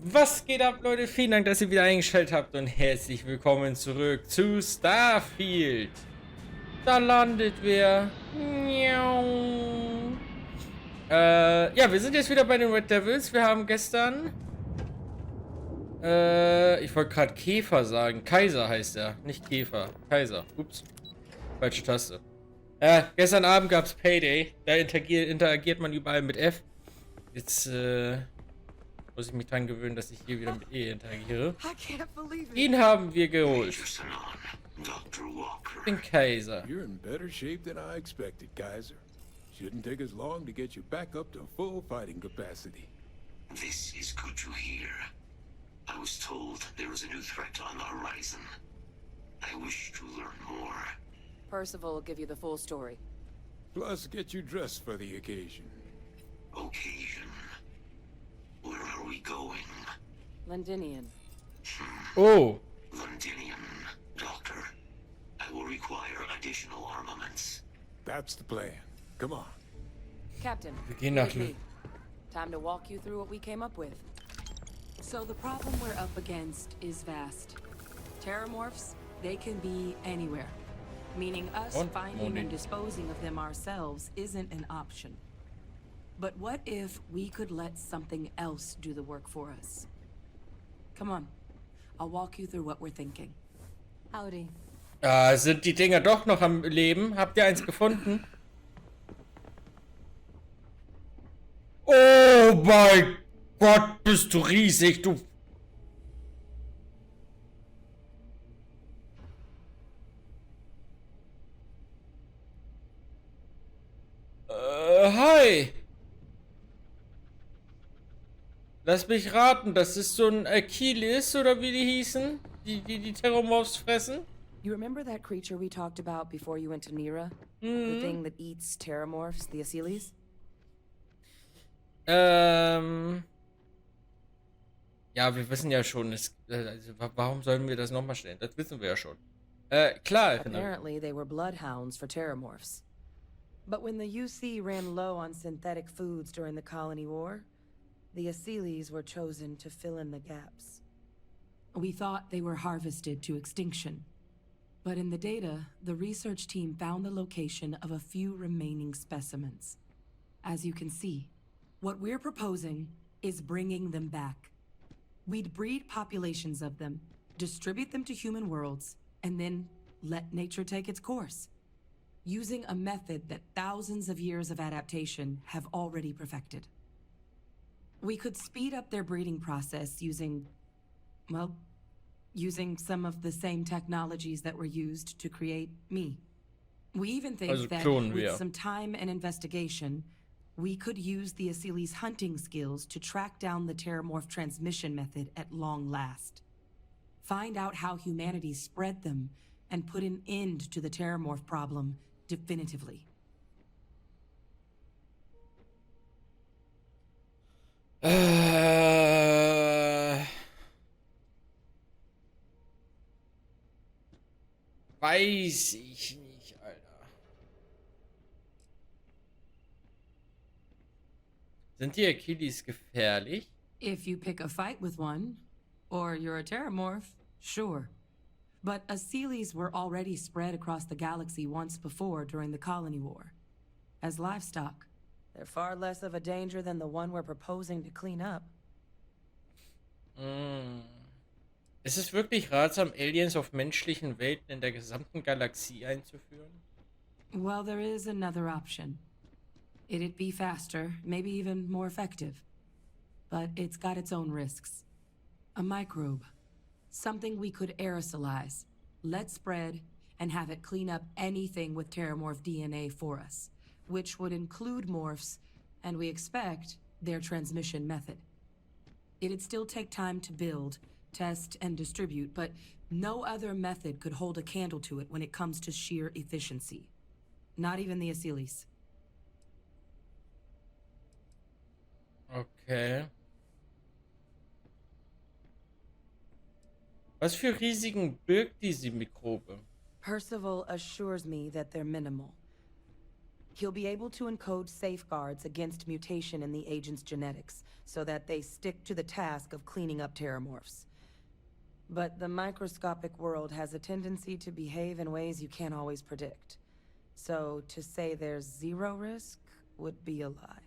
Was geht ab, Leute? Vielen Dank, dass ihr wieder eingeschaltet habt und herzlich willkommen zurück zu Starfield. Da landet wer. Miau. Ja, wir sind jetzt wieder bei den Red Devils. Wir haben gestern... ich wollte gerade Käfer sagen. Kaiser heißt er, nicht Käfer. Kaiser. Ups. Falsche Taste. Gestern Abend gab es Payday. Da interagiert man überall mit F. Jetzt, muss ich mich dran gewöhnen, dass ich hier wieder mit E interagiere. Ihn haben wir geholt. Den Kaiser. You're in better shape than I expected, Kaiser. Shouldn't take us long to get you back up to full fighting capacity. This is good to hear. I was told there is a new threat on the horizon. I wish to learn more. Percival will give you the full story. Plus, get you dressed for the occasion. Occasion. Where are we going? Londinian. Oh. Londinian, Doctor. I will require additional armaments. That's the plan. Come on. Captain, Wir gehen nach with me. Time to walk you through what we came up with. So the problem we're up against is vast. Terrormorphs, they can be anywhere. Meaning us finding and disposing of them ourselves isn't an option. But what if we could let something else do the work for us? Come on. I'll walk you through what we're thinking. Howdy. Sind die Dinger doch noch am Leben? Habt ihr eins gefunden? Oh mein Gott, bist du riesig, du... Hi. Lass mich raten, das ist so ein Achilles, oder wie die hießen? Die Terrormorphs fressen? You remember that creature we talked about before you went to Nira? The thing that eats terrormorphs, the Asylees? Ja, wir wissen ja schon, also, warum sollen wir das nochmal stellen? Das wissen wir ja schon. Klar. Apparently they were bloodhounds for terrormorphs. But when the UC ran low on synthetic foods during the colony war, the Asylees were chosen to fill in the gaps. We thought they were harvested to extinction. But in the data, the research team found the location of a few remaining specimens. As you can see, what we're proposing is bringing them back. We'd breed populations of them, distribute them to human worlds, and then let nature take its course. Using a method that thousands of years of adaptation have already perfected. We could speed up their breeding process using some of the same technologies that were used to create me. We even think that with some time and investigation, we could use the Asylees' hunting skills to track down the Terrormorph transmission method at long last. Find out how humanity spread them and put an end to the Terrormorph problem definitively. Weiß ich nicht, Alter. Sind die Achilles gefährlich? If you pick a fight with one, or you're a Terrormorph, sure. But Asylees were already spread across the galaxy once before during the Colony War. As livestock, they're far less of a danger than the one we're proposing to clean up. Ist es wirklich ratsam, Aliens auf menschlichen Welten in der gesamten Galaxie einzuführen? Well, there is another option. It'd be faster, maybe even more effective. But it's got its own risks. A microbe. Something we could aerosolize, let spread, and have it clean up anything with Terrormorph DNA for us, which would include morphs, and we expect their transmission method. It'd still take time to build, test, and distribute, but no other method could hold a candle to it when it comes to sheer efficiency. Not even the Asylees. Okay. Was für Risiken birgt diese Mikrobe? Percival assures me that they're minimal. He'll be able to encode safeguards against mutation in the agent's genetics, so that they stick to the task of cleaning up Terrormorphs. But the microscopic world has a tendency to behave in ways you can't always predict. So to say there's zero risk would be a lie.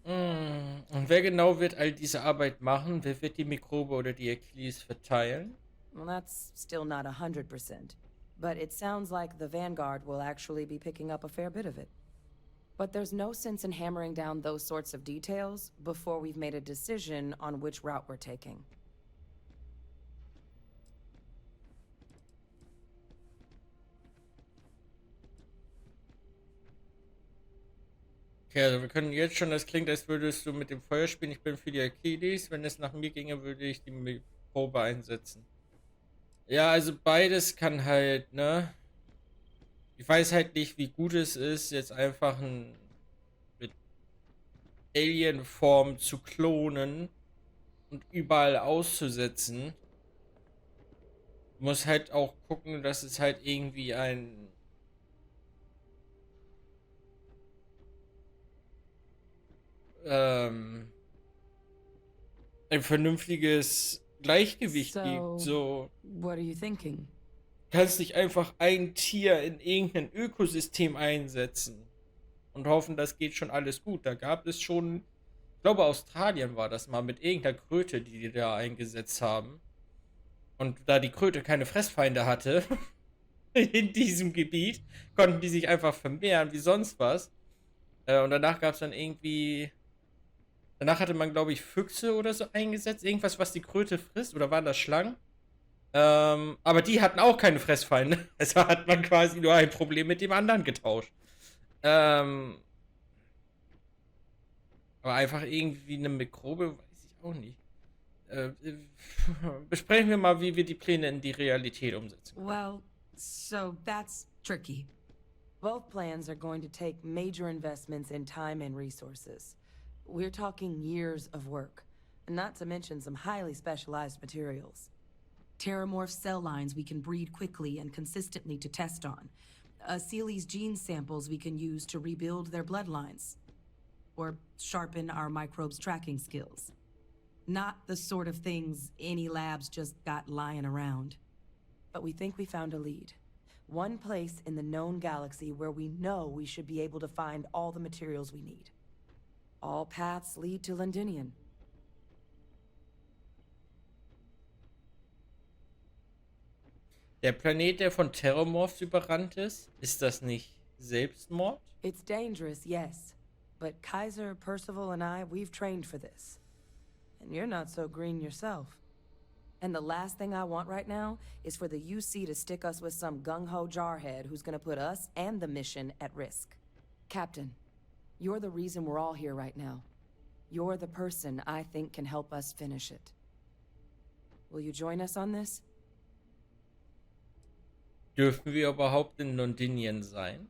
Und wer genau wird all diese Arbeit machen? Wer wird die Mikrobe oder die Achilles verteilen? Well, that's still not 100%. But it sounds like the Vanguard will actually be picking up a fair bit of it. But there's no sense in hammering down those sorts of details before we've made a decision on which route we're taking. Okay, also wir können jetzt schon, das klingt, als würdest du mit dem Feuer spielen. Ich bin für die Achilles. Wenn es nach mir ginge, würde ich die Mikrobe einsetzen. Ja, also beides kann halt, ne? Ich weiß halt nicht, wie gut es ist, jetzt einfach mit Alien-Form zu klonen und überall auszusetzen. Muss halt auch gucken, dass es halt irgendwie ein vernünftiges Gleichgewicht gibt. So, what are you thinking? kannst nicht einfach ein Tier in irgendein Ökosystem einsetzen und hoffen, das geht schon alles gut. Da gab es schon, ich glaube Australien war das mal, mit irgendeiner Kröte, die da eingesetzt haben. Und da die Kröte keine Fressfeinde hatte in diesem Gebiet, konnten die sich einfach vermehren wie sonst was. Und danach gab es dann irgendwie, danach hatte man, glaube ich, Füchse oder so eingesetzt, irgendwas, was die Kröte frisst, oder waren das Schlangen? Aber die hatten auch keine Fressfeinde. Also hat man quasi nur ein Problem mit dem anderen getauscht. Aber einfach irgendwie eine Mikrobe, weiß ich auch nicht. Besprechen wir mal, wie wir die Pläne in die Realität umsetzen. Well, so that's tricky. Both plans are going to take major investments in time and resources. We're talking years of work, not to mention some highly specialized materials. Terrormorph cell lines we can breed quickly and consistently to test on. Seely's gene samples we can use to rebuild their bloodlines. Or sharpen our microbes' tracking skills. Not the sort of things any labs just got lying around. But we think we found a lead. One place in the known galaxy where we know we should be able to find all the materials we need. All paths lead to Londinian. Der Planet, der von Terrormorphs überrannt ist das nicht Selbstmord? It's dangerous, yes. But Kaiser, Percival, and I, we've trained for this. And you're not so green yourself. And the last thing I want right now is for the UC to stick us with some gung-ho jarhead who's gonna put us and the mission at risk. Captain, you're the reason we're all here right now. You're the person I think can help us finish it. Will you join us on this? Dürfen wir überhaupt in Londinien sein?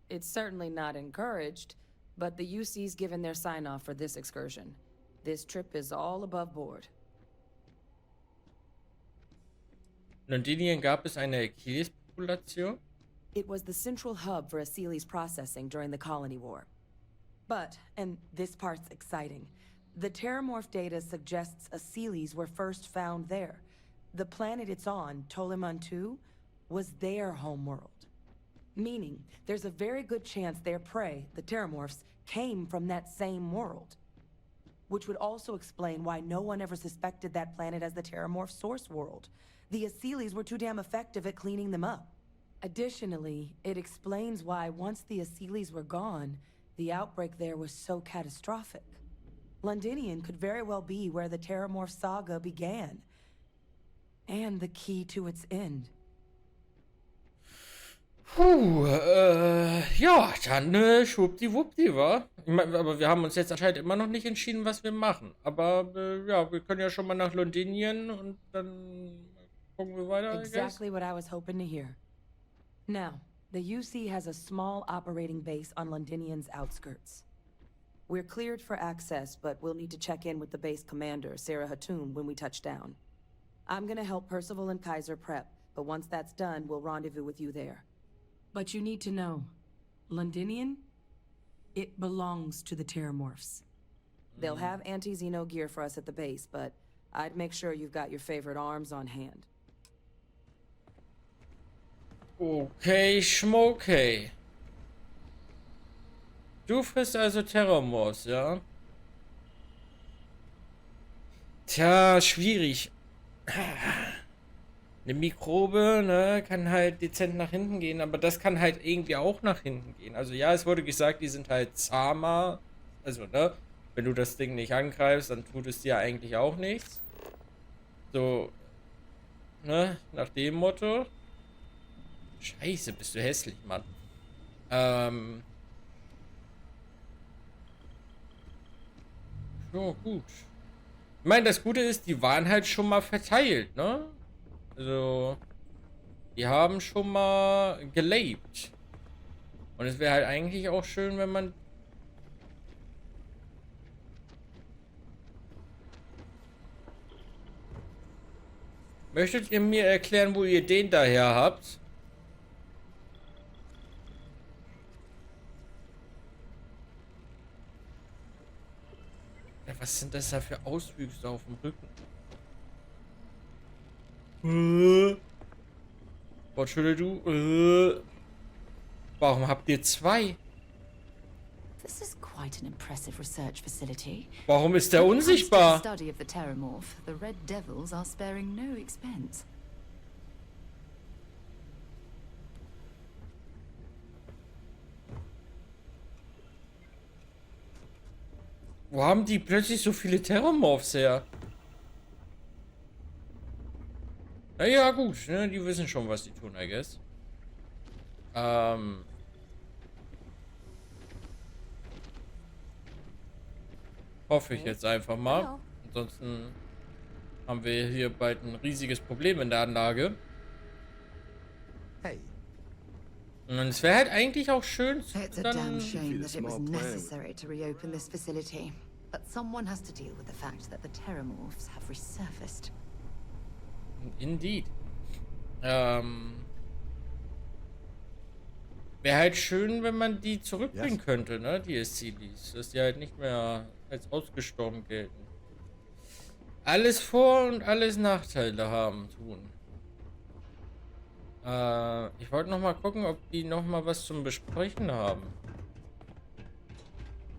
It's certainly not encouraged, but the UC's given their sign-off for this excursion. This trip is all above board. In Londinien gab es eine Achilles-Population? It was the central hub for Seely's processing during the Colony War. But, and this part's exciting, the Terrormorph data suggests Seely's were first found there. The planet it's on, Toliman 2, was their homeworld. Meaning, there's a very good chance their prey, the Terrormorphs, came from that same world. Which would also explain why no one ever suspected that planet as the Terrormorph source world. The Seely's were too damn effective at cleaning them up. Additionally, it explains why once the Seely's were gone, the outbreak there was so catastrophic. Londinian could very well be where the Terrormorph saga began. And the key to its end. Puh, ja, dann schwuppdiwuppdi, wa? Ich mein, aber wir haben uns jetzt anscheinend immer noch nicht entschieden, was wir machen. Aber ja, wir können ja schon mal nach Londinien und dann gucken wir weiter. Exactly what I was hoping to hear. Now, the UC has a small operating base on Londinian's outskirts. We're cleared for access, but we'll need to check in with the base commander, Sarah Hatoum, when we touch down. I'm gonna help Percival and Kaiser prep, but once that's done, we'll rendezvous with you there. But you need to know, Londinian, it belongs to the Terrormorphs. They'll have anti-Xeno gear for us at the base, but I'd make sure you've got your favorite arms on hand. Okay, schmokey. Du frisst also Terrormorphs, ja? Tja, schwierig. Eine Mikrobe, ne, kann halt dezent nach hinten gehen, aber das kann halt irgendwie auch nach hinten gehen. Also ja, es wurde gesagt, die sind halt zahmer. Also, ne, wenn du das Ding nicht angreifst, dann tut es dir eigentlich auch nichts. So, ne, nach dem Motto. Scheiße, bist du hässlich, Mann. So, gut. Ich meine, das Gute ist, die waren halt schon mal verteilt, ne? Also, die haben schon mal gelebt. Und es wäre halt eigentlich auch schön, wenn man... Möchtet ihr mir erklären, wo ihr den daher habt? Ja, was sind das da für Auswüchse auf dem Rücken? Was schüttel du? Warum habt ihr zwei? This is quite an impressive research facility. Warum ist der When it comes to the unsichtbar? study of the Terrormorph, the Red Devils are sparing no expense. Wo haben die plötzlich so viele Terrormorphs her? Naja, gut, ne? Die wissen schon, was die tun, I guess. Hoffe ich jetzt einfach mal. Ansonsten haben wir hier bald ein riesiges Problem in der Anlage. Hey, Und es wäre halt eigentlich auch schön, It's a dann... damn shame a that it was small plan. necessary to reopen this facility. But someone has to deal with the fact that the Terrormorphs have resurfaced. Indeed. Wäre halt schön, wenn man die zurückbringen könnte, ne? Die Acilis. Dass die halt nicht mehr als ausgestorben gelten. Alles Vor- und alles Nachteile haben, tun. Ich wollte noch mal gucken, ob die noch mal was zum Besprechen haben.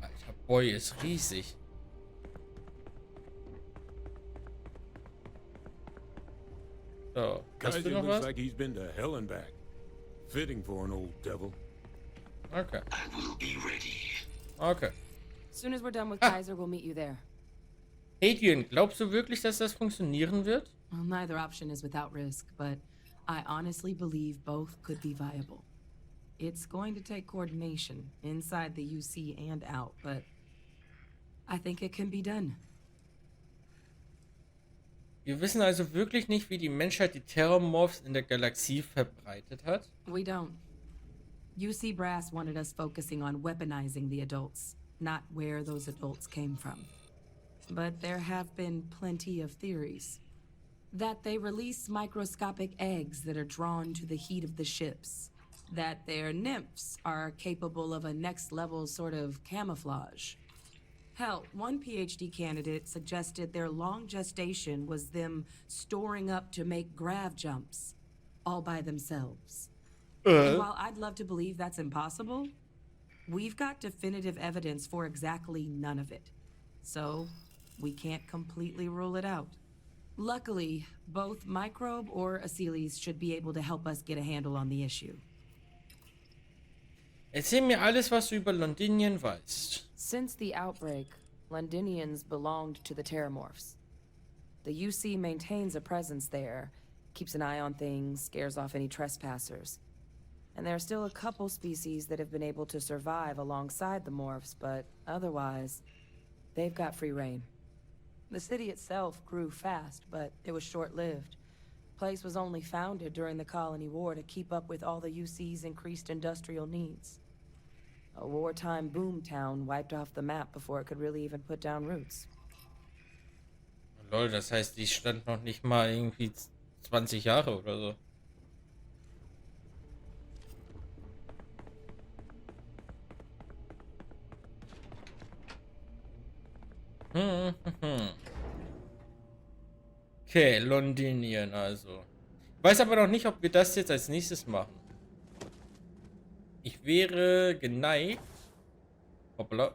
Alter, Boy ist riesig. So, hast du Kaiser noch looks was? like he's been to hell and back. Fitting for an old devil. Okay, I will be ready. okay. As soon as we're done with Kaiser, we'll meet you there. Adrian, glaubst du wirklich, dass das funktionieren wird? Well, neither option is without risk, but I honestly believe both could be viable. It's going to take coordination inside the UC and out, but I think it can be done. Wir wissen also wirklich nicht, wie die Menschheit die Terrormorphs in der Galaxie verbreitet hat. We don't. UC Brass wanted us focusing on weaponizing the adults, not where those adults came from. But there have been plenty of theories. That they release microscopic eggs that are drawn to the heat of the ships. That their nymphs are capable of a next-level sort of camouflage. Hell, one PhD candidate suggested their long gestation was them storing up to make grav jumps, all by themselves. And while I'd love to believe that's impossible, we've got definitive evidence for exactly none of it. So, we can't completely rule it out. Luckily, both Microbe or Aciles should be able to help us get a handle on the issue. Erzähl mir alles, was du über Londinien weißt. Since the outbreak, Londinians belonged to the Terrormorphs. The UC maintains a presence there, keeps an eye on things, scares off any trespassers. And there are still a couple species that have been able to survive alongside the morphs, but otherwise, they've got free reign. The city itself grew fast, but it was short-lived. Place was only founded during the Colony War to keep up with all the UC's increased industrial needs. A wartime boomtown wiped off the map before it could really even put down roots. Lol, das heißt, die stand noch nicht mal irgendwie 20 Jahre oder so. Okay, Londinien also. Ich weiß aber noch nicht, ob wir das jetzt als nächstes machen. Ich wäre geneigt. Hoppla.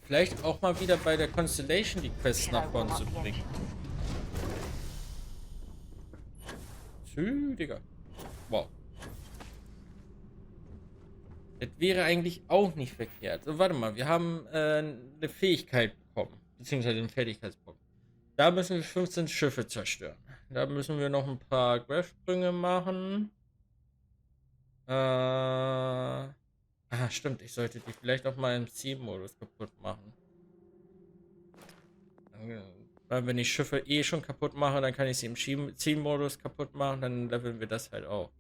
Vielleicht auch mal wieder bei der Constellation die Quests nach vorn zu bringen. Digga. Wow. Das wäre eigentlich auch nicht verkehrt. So, warte mal, wir haben eine Fähigkeit bekommen. Beziehungsweise einen Fertigkeitspunkt. Da müssen wir 15 Schiffe zerstören. Da müssen wir noch ein paar Graph-Sprünge machen. Stimmt. Ich sollte die vielleicht auch mal im Zielmodus kaputt machen. Weil wenn ich Schiffe eh schon kaputt mache, dann kann ich sie im Zielmodus kaputt machen. Dann leveln wir das halt auch.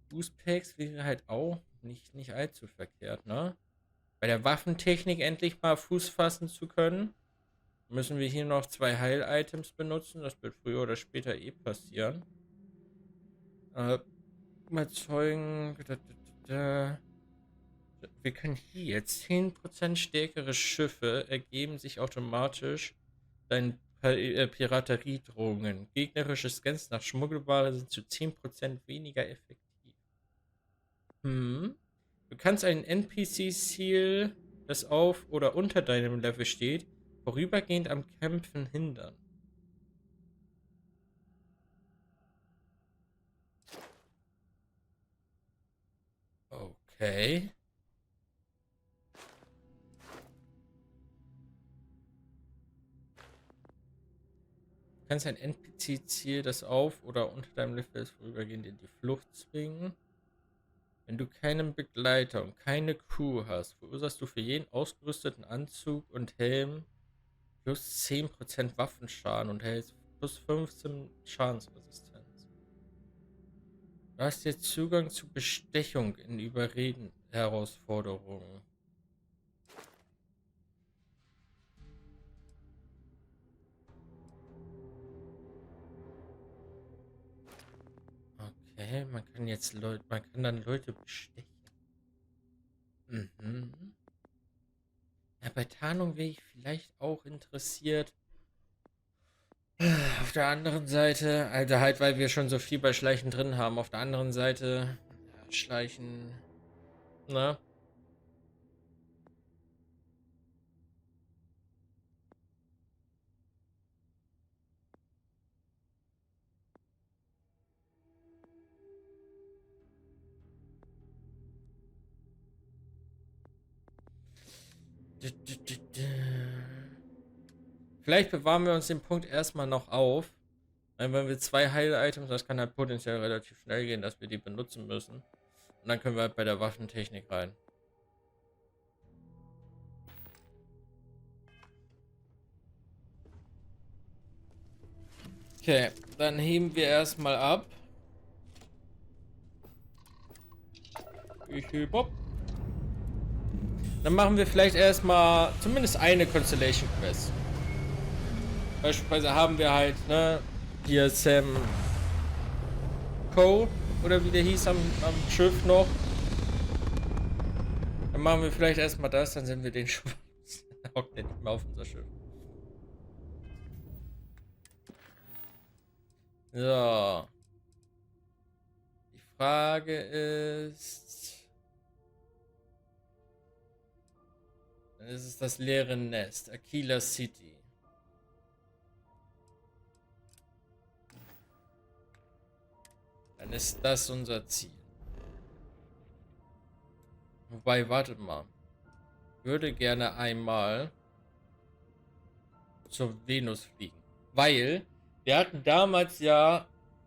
Boost Packs wäre halt auch nicht allzu verkehrt, ne? Bei der Waffentechnik endlich mal Fuß fassen zu können, müssen wir hier noch 2 Heil-Items benutzen. Das wird früher oder später eh passieren. Überzeugen. Wir können hier 10% stärkere Schiffe ergeben sich automatisch deinen Pirateriedrohungen. Gegnerische Scans nach Schmuggelware sind zu 10% weniger effektiv. Du kannst ein NPC-Ziel, das auf oder unter deinem Level steht, vorübergehend am Kämpfen hindern. Okay. Du kannst ein NPC-Ziel, das auf oder unter deinem Level ist, vorübergehend in die Flucht zwingen. Wenn du keinen Begleiter und keine Crew hast, verursachst du für jeden ausgerüsteten Anzug und Helm plus 10% Waffenschaden und hältst plus 15 Schadensresistenz. Du hast jetzt Zugang zu Bestechung in Überreden-Herausforderungen. Okay, man kann dann Leute bestechen. Ja, bei Tarnung wäre ich vielleicht auch interessiert. Auf der anderen Seite, also halt, weil wir schon so viel bei Schleichen drin haben. Auf der anderen Seite, ja, Schleichen, ne? Vielleicht bewahren wir uns den Punkt erstmal noch auf. Weil wenn wir 2 Heil-Items, das kann halt potenziell relativ schnell gehen, dass wir die benutzen müssen. Und dann können wir halt bei der Waffentechnik rein. Okay, dann heben wir erstmal ab. Ich hebe ab. Dann machen wir vielleicht erstmal zumindest eine Constellation Quest. Beispielsweise haben wir halt, ne, hier Sam Co. oder wie der hieß am Schiff noch. Dann machen wir vielleicht erstmal das, dann sind wir den schon. Hockt der nicht mehr auf unser Schiff. So. Die Frage ist. Dann ist es das leere Nest, Aquila City. Dann ist das unser Ziel. Wobei, wartet mal. Ich würde gerne einmal zur Venus fliegen. Weil wir hatten damals ja,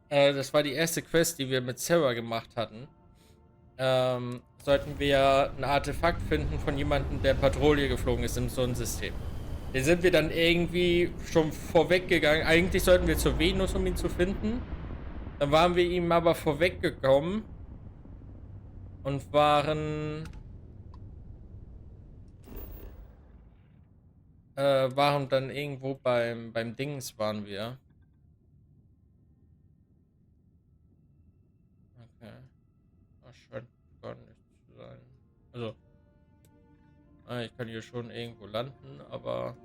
das war die erste Quest, die wir mit Sarah gemacht hatten. Sollten wir ein Artefakt finden von jemandem, der Patrouille geflogen ist im Sonnensystem. Den sind wir dann irgendwie schon vorweggegangen. Eigentlich sollten wir zur Venus, um ihn zu finden. Dann waren wir ihm aber vorweggekommen und waren dann irgendwo beim Dings waren wir. Okay. Das scheint gar nicht zu sein. Also, Ah, ich kann hier schon irgendwo landen, aber...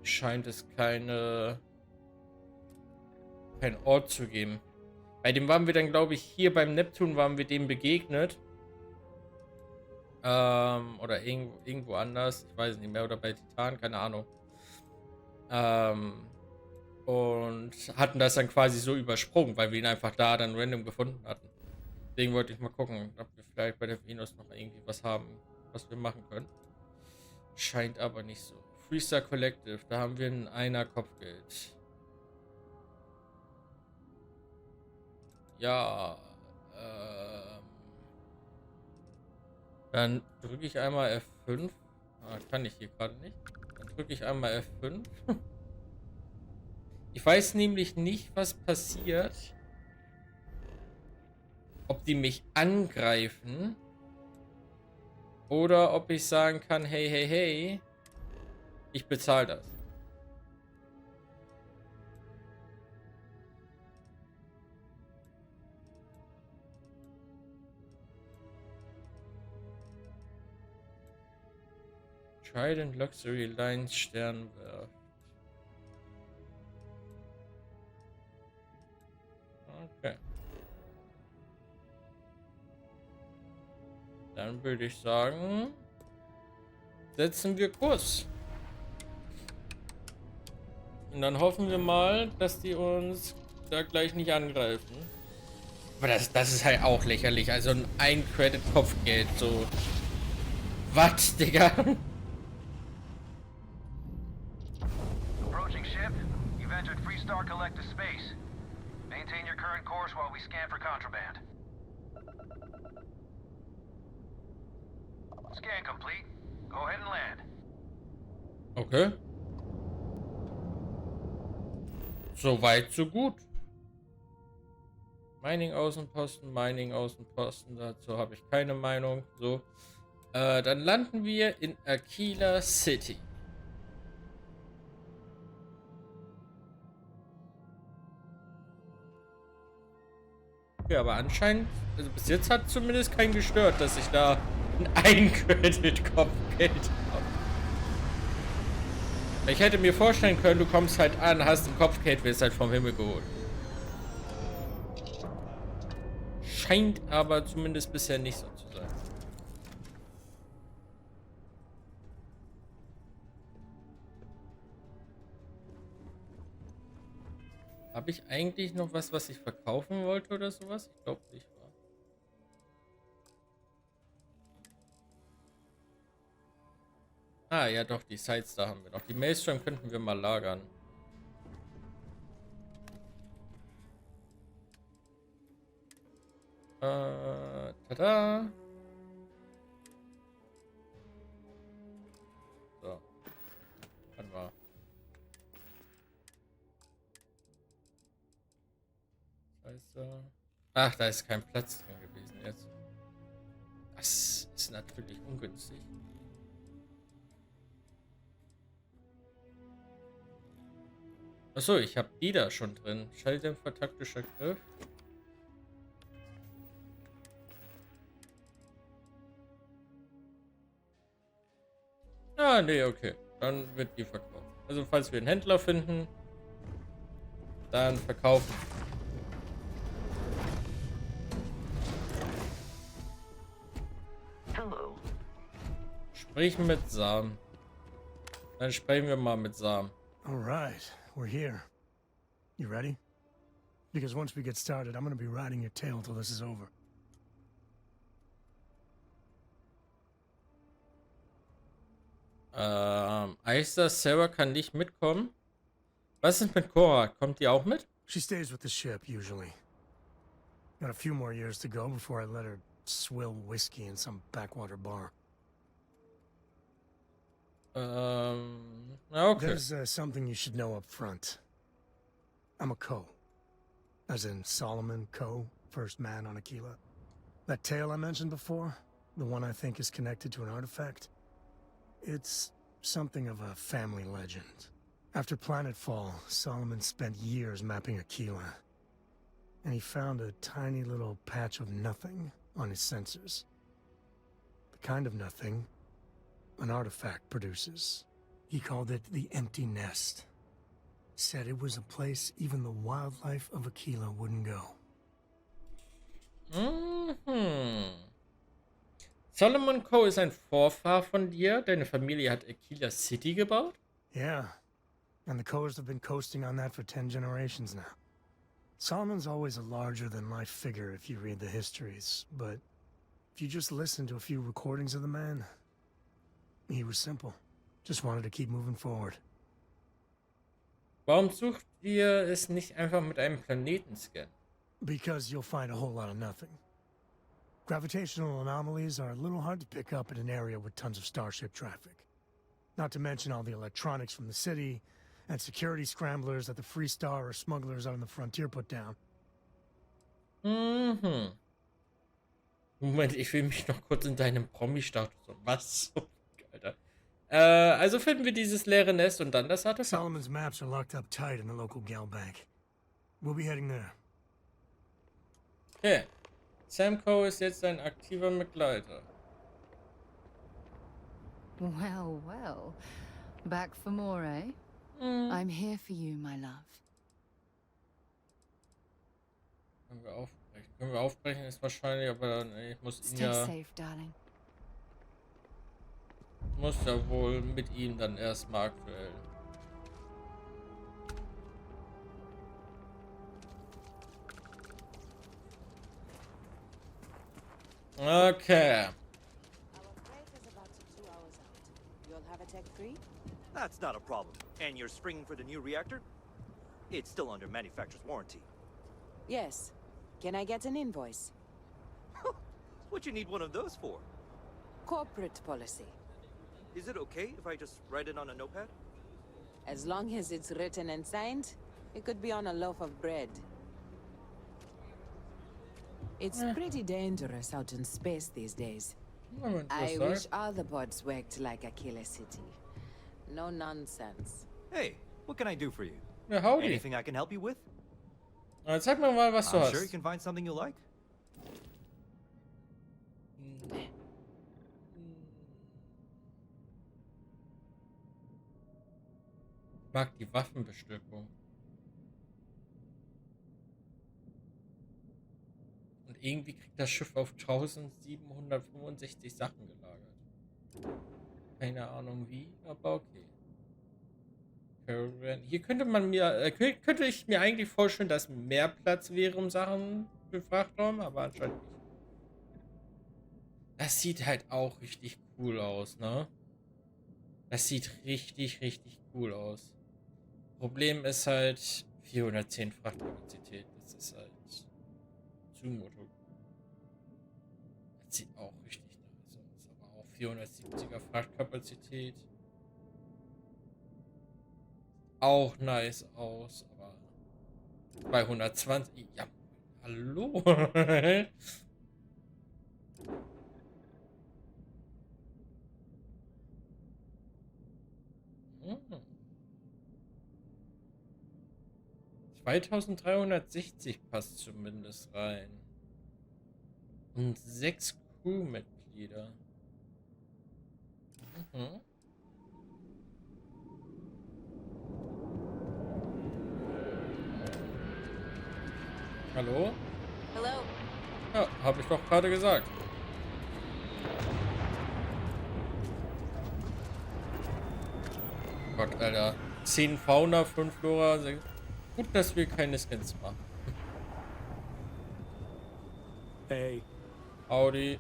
scheint es kein Ort zu geben. Bei dem waren wir dann, glaube ich, hier beim Neptun waren wir dem begegnet. Oder irgendwo anders. Ich weiß nicht mehr. Oder bei Titan, keine Ahnung. Und hatten das dann quasi so übersprungen, weil wir ihn einfach da dann random gefunden hatten. Deswegen wollte ich mal gucken, ob wir vielleicht bei der Venus noch irgendwie was haben, was wir machen können. Scheint aber nicht so. Freestar Collective, da haben wir ein Einer Kopfgeld. Ja, dann drücke ich einmal F5. Ah, kann ich hier gerade nicht. Dann drücke ich einmal F5. Ich weiß nämlich nicht, was passiert. Ob die mich angreifen. Oder ob ich sagen kann, hey, hey, hey. Ich bezahle das. Trident Luxury Lines Sternwerft. Okay. Dann würde ich sagen, setzen wir Kurs. Und dann hoffen wir mal, dass die uns da gleich nicht angreifen. Aber das ist halt auch lächerlich. Also ein Credit-Kopfgeld, so. Was, Digga? Approaching ship. You've entered Freestar Collective space. Maintain your current course while we scan for contraband. Scan complete. Go ahead and land. Okay. So weit, so gut. Mining-Außenposten, dazu habe ich keine Meinung. So. Dann landen wir in Aquila City. Ja, aber anscheinend, also bis jetzt hat zumindest keinen gestört, dass ich da ein Credit-Kopfgeld habe. Ich hätte mir vorstellen können, du kommst halt an, hast ein Kopfgeld, wirst halt vom Himmel geholt. Scheint aber zumindest bisher nicht so zu sein. Habe ich eigentlich noch was ich verkaufen wollte oder sowas? Ich glaube nicht, wa? Ah, ja doch, die Sites da haben wir noch. Die Maelstrom könnten wir mal lagern. Tada! So. Warte mal. Ach, da ist kein Platz drin gewesen jetzt. Das ist natürlich ungünstig. Achso, ich habe die da schon drin. Schalldämpfer, taktischer Griff. Ah, nee, okay. Dann wird die verkauft. Also, falls wir einen Händler finden, dann verkaufen. Hello. Sprich mit Sam. Dann sprechen wir mal mit Sam. All right, we're here. You ready? Because once we get started, I'm gonna be riding your tail till this is over. Aisa, Sarah kann nicht mitkommen. Was ist mit Cora? Kommt die auch mit? She stays with the ship, usually. Got a few more years to go before I let her swill whiskey in some backwater bar. Okay. There's something you should know up front. I'm a Co. As in Solomon Co., first man on Aquila. That tale I mentioned before, the one I think is connected to an artifact, it's something of a family legend. After planetfall, Solomon spent years mapping Aquila. and he found a tiny little patch of nothing on his sensors. The kind of nothing an artifact produces. He called it the empty nest. Said it was a place even the wildlife of Aquila wouldn't go. Solomon Co. ist ein Vorfahr von dir. Deine Familie hat Aquila City gebaut? Yeah, and the Coers have been coasting on that for 10 generations now. Solomon's always a larger-than-life figure if you read the histories, but if you just listen to a few recordings of the man, he was simple. Just wanted to keep moving forward. Warum sucht ihr es nicht einfach mit einem Planetenscan? Because you'll find a whole lot of nothing. Gravitational anomalies are a little hard to pick up in an area with tons of starship traffic. Not to mention all the electronics from the city, and security scramblers that the Free Star or smugglers out on the frontier put down. Moment, ich will mich noch kurz in deinem Promi-Status. Was? Alter. Also finden wir dieses leere Nest und dann das Artefakt. Solomon's maps are locked up tight in the local gal bank. We'll be heading there. Okay. Samco ist jetzt ein aktiver Begleiter. Well, well. Back for more, eh? I'm here for you, my love. Können wir aufbrechen? Ist wahrscheinlich, aber ich muss ihn Stay ja... safe, darling. Muss ja wohl mit ihm dann erstmal aktuell. Okay. That's not a problem. And you're springing for the new reactor? It's still under manufacturer's warranty. Yes. Can I get an invoice? What you need one of those for? Corporate policy. Is it okay if I just write it on a notepad? As long as it's written and signed, it could be on a loaf of bread. It's pretty dangerous out in space these days. I wish all the pods worked like Aquila City. No nonsense. Hey, what can I do for you? Ja, howdy. Anything I can help you with? Jetzt sag mir mal, was du I'm hast. sure you can find something you like. Ich mag die Waffenbestückung. Und irgendwie kriegt das Schiff auf 1765 Sachen gelagert. Keine Ahnung wie, aber okay. Hier könnte man mir, könnte ich mir eigentlich vorstellen, dass mehr Platz wäre, um Sachen für Frachtraum, aber anscheinend nicht. Das sieht halt auch richtig cool aus, ne? Das sieht richtig, richtig cool aus. Problem ist halt 410 Frachtkapazität. Das ist halt Zumutung. Das sieht auch richtig nice aus. Aber auch 470er Frachtkapazität. Auch nice aus, aber 220. Ja, hallo. 2360 passt zumindest rein. Und 6 Crewmitglieder. Hallo? Hello. Ja, habe ich doch gerade gesagt. Gott, Alter. 10 Fauna, 5 Flora, 6. Gut, dass wir keine Skins machen. Hey. Howdy.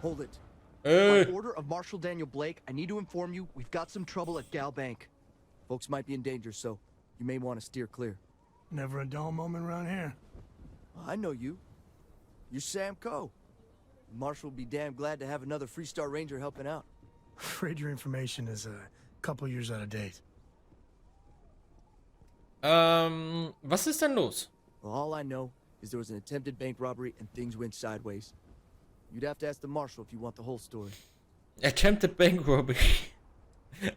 Hold it. Hey. By order of Marshal Daniel Blake, I need to inform you we've got some trouble at Gal Bank. Folks might be in danger, so you may want to steer clear. Never a dull moment around here. I know you. You're Sam Coe. Marshal will be damn glad to have another Free Star Ranger helping out. Afraid your information is a couple years out of date. Was ist denn los? Well, all I know is there was an attempted bank robbery and things went sideways. You'd have to ask the Marshal if you want the whole story. Attempted Bank Robbery.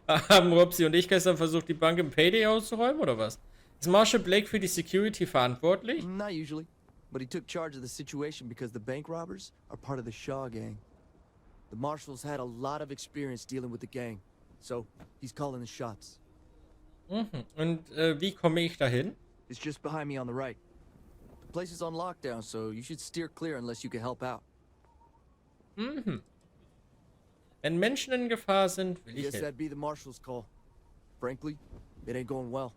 Haben Robsy und ich gestern versucht, die Bank im Payday auszuräumen, oder was? Ist Marshall Blake für die Security verantwortlich? Not usually, but he took charge of the situation because the bank robbers are part of the Shaw gang. The marshals had a lot of experience dealing with the gang, so he's calling the shots. Mhm. Und wie komme ich dahin? It's just behind me on the right. The place is on lockdown, so you should steer clear unless you can help out. Mhm. Wenn Menschen in Gefahr sind, will ich Guess helfen. that'd be the marshal's call. Frankly, it ain't going well.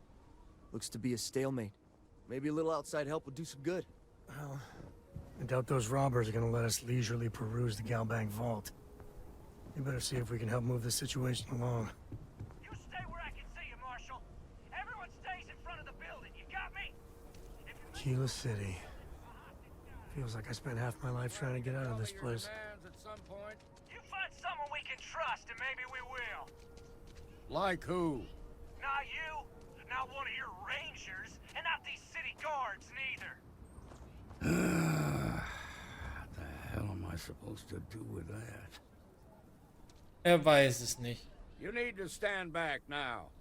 Looks to be a stalemate. Maybe a little outside help would do some good. Well, I doubt those robbers are gonna let us leisurely peruse the Galbank vault. We better see if we can help move the situation along. You stay where I can see you, Marshal. Everyone stays in front of the building. You got me? Keela City. Feels like I spent half my life trying to get out of this place. You find someone we can trust, and maybe we will. Like who? Not you, not one of your rangers, and not these city guards neither. What the hell am I supposed to do with that? Weiß es nicht. You need to stand back now.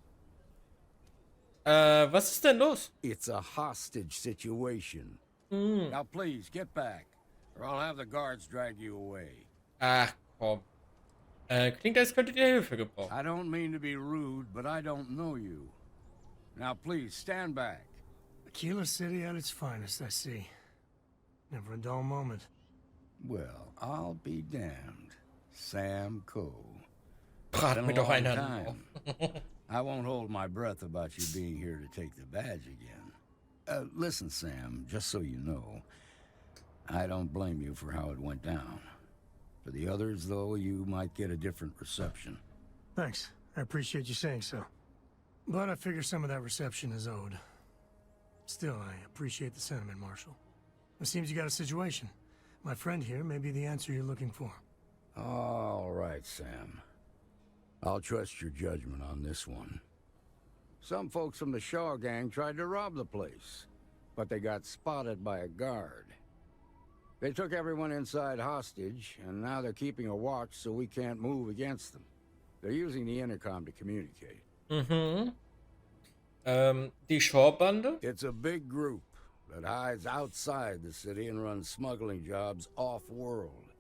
Was ist denn los? It's a hostage situation. Now please, get back, or I'll have the guards drag you away. Ach, komm. Klingt, als könntet ihr Hilfe gebrauchen. I don't mean to be rude, but I don't know you. Now please, stand back. Keela City at its finest, I see. Never a dull moment. Well, I'll be damned. Sam Coe. Brat Been mir a doch long einer time. auf. I won't hold my breath about you being here to take the badge again. Listen, Sam, just so you know, I don't blame you for how it went down. For the others, though, you might get a different reception. Thanks. I appreciate you saying so. But I figure some of that reception is owed. Still, I appreciate the sentiment, Marshal. It seems you got a situation. My friend here may be the answer you're looking for. All right, Sam. I'll trust your judgment on this one. Some folks from the Shaw gang tried to rob the place, but they got spotted by a guard. They took everyone inside hostage, and now they're keeping a watch so we can't move against them. They're using the intercom to communicate. Mhm. Die Shaw-Bande? It's a big group that hides outside the city and runs smuggling jobs off-world.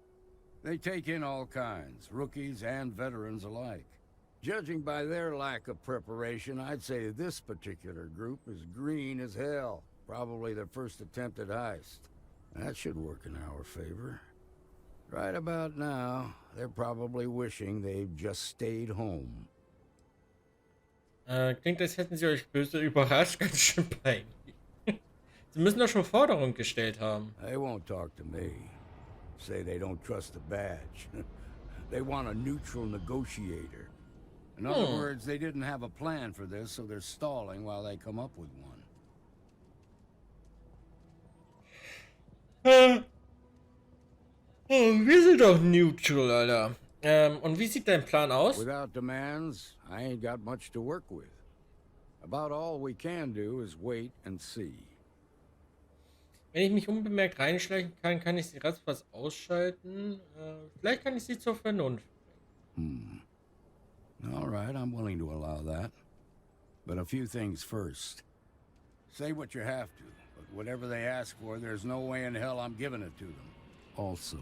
They take in all kinds, rookies and veterans alike. Judging by their lack of preparation, I'd say this particular group is green as hell. Probably their first attempt at heist. That should work in our favor. Right about now, they're probably wishing they'd just stayed home. Klingt, als hätten sie euch böse überrascht, ganz schön peinlich. Sie müssen doch schon Forderungen gestellt haben. They won't talk to me. Say they don't trust the badge. They want a neutral negotiator. In other words, they didn't have a plan for this, so they're stalling while they come up with one. Wir sind doch neutral, Alter. Und wie sieht dein Plan aus? Without demands, I ain't got much to work with. About all we can do is wait and see. Wenn ich mich unbemerkt reinschleichen kann, kann ich sie ratzfatz ausschalten. Vielleicht kann ich sie zur Vernunft bringen. All right, I'm willing to allow that. But a few things first. Say what you have to, but whatever they ask for, there's no way in hell I'm giving it to them. Also,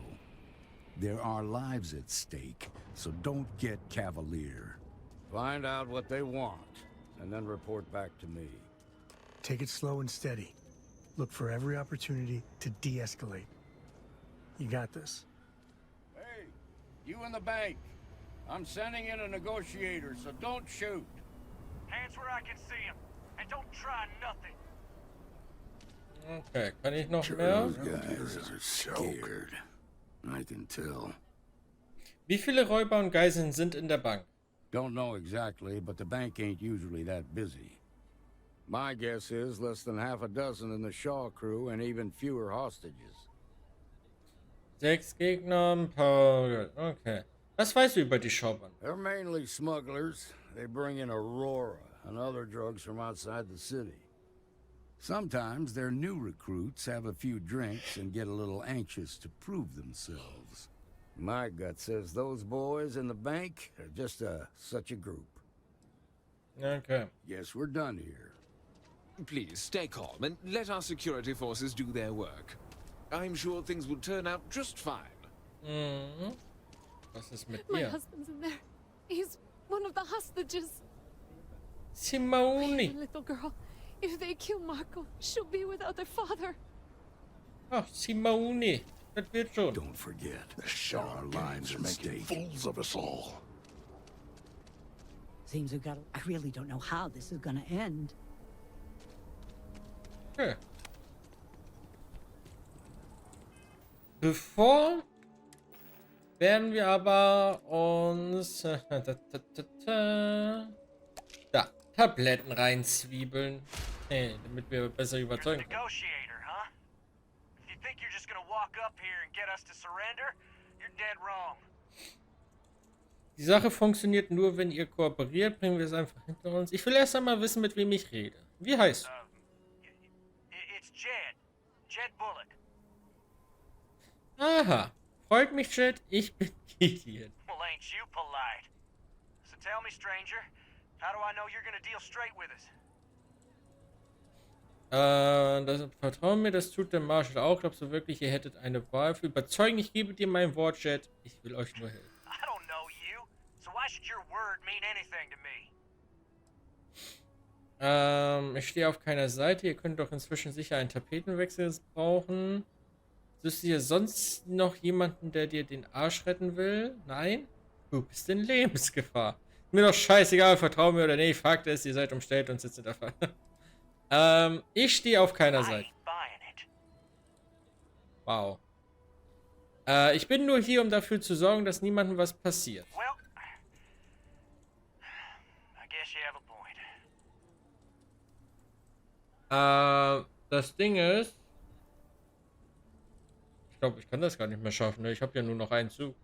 there are lives at stake, so don't get cavalier. Find out what they want, and then report back to me. Take it slow and steady. Look for every opportunity to de-escalate. You got this. Hey, you in the bank. I'm sending in a negotiator, so don't shoot. Hands where I can see him, and don't try nothing. Okay, kann ich noch mehr? Those guys are scared. I can tell. Wie viele Räuber und Geiseln sind in der Bank? Don't know exactly, but the bank ain't usually that busy. My guess is less than half a dozen in the Shaw crew and even fewer hostages. 6 Gegner, ein paar... Okay. Was weißt du über die Shaw-Bande? They're mainly smugglers. They bring in Aurora and other drugs from outside the city. Sometimes their new recruits have a few drinks and get a little anxious to prove themselves. My gut says those boys in the bank are just such a group. Okay. Guess we're done here. Please stay calm and let our security forces do their work. I'm sure things will turn out just fine. Mhm. Was ist mit My dir? husband's in there. He's one of the hostages. The Simone. little girl. If they kill Marco, she'll be without their father. Ach, Simone. Das wird schon. Don't forget, The Shaw our lives lives are at making stake. fools of us all. Seems we've got. I really don't know how this is gonna end. Okay. Bevor werden wir aber uns da Tabletten reinzwiebeln, damit wir besser überzeugen können. Negotiator, huh? If you think you're just gonna walk up here and get us to surrender, you're dead wrong. Die Sache funktioniert nur, wenn ihr kooperiert. Bringen wir es einfach hinter uns. Ich will erst einmal wissen, mit wem ich rede. Wie heißt du? It's Jed. Jed Bullock. Aha. Freut mich, Chat. Ich bin Gideon. Well, ain't you polite? So tell me, stranger, how do I know you're gonna deal straight with us? Vertrauen mir, das tut der Marshall auch. Glaubst du wirklich, ihr hättet eine Wahl für überzeugen? Ich gebe dir mein Wort, Chat. Ich will euch nur helfen. I don't know you, so why should your word mean anything to me? Ich stehe auf keiner Seite. Ihr könnt doch inzwischen sicher einen Tapetenwechsel brauchen. Suchst du hier sonst noch jemanden, der dir den Arsch retten will? Nein? Du bist in Lebensgefahr. Mir doch scheißegal, vertrau mir oder nicht. Fakt ist, ihr seid umstellt und sitzt in der Falle. Ich stehe auf keiner Seite. Wow. Ich bin nur hier, um dafür zu sorgen, dass niemandem was passiert. Well, I guess you have a point. Das Ding ist... Ich glaube, ich kann das gar nicht mehr schaffen. Ne? Ich habe ja nur noch einen Zug.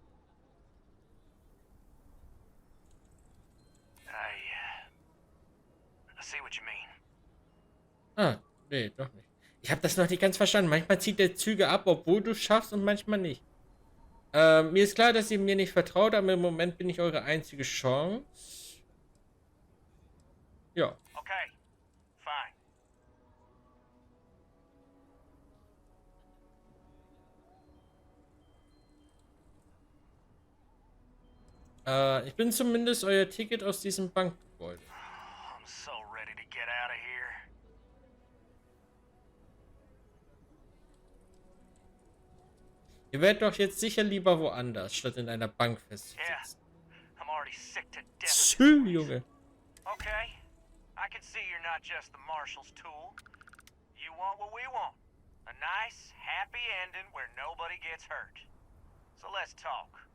I see what you mean. Ah, nee, doch nicht. Ich habe das noch nicht ganz verstanden. Manchmal zieht der Züge ab, obwohl du es schaffst und manchmal nicht. Mir ist klar, dass ihr mir nicht vertraut, aber im Moment bin ich eure einzige Chance. Ja. Okay, fine. Ich bin zumindest euer Ticket aus diesem Bankgebäude. I'm so ready to get out of here. Ihr werdet doch jetzt sicher lieber woanders, statt in einer Bank festzusitzen. I'm already sick to death. Tschü, Junge. Okay, I can see you're not just the Marshal's tool. You want what we want. A nice, happy ending where nobody gets hurt. So let's talk.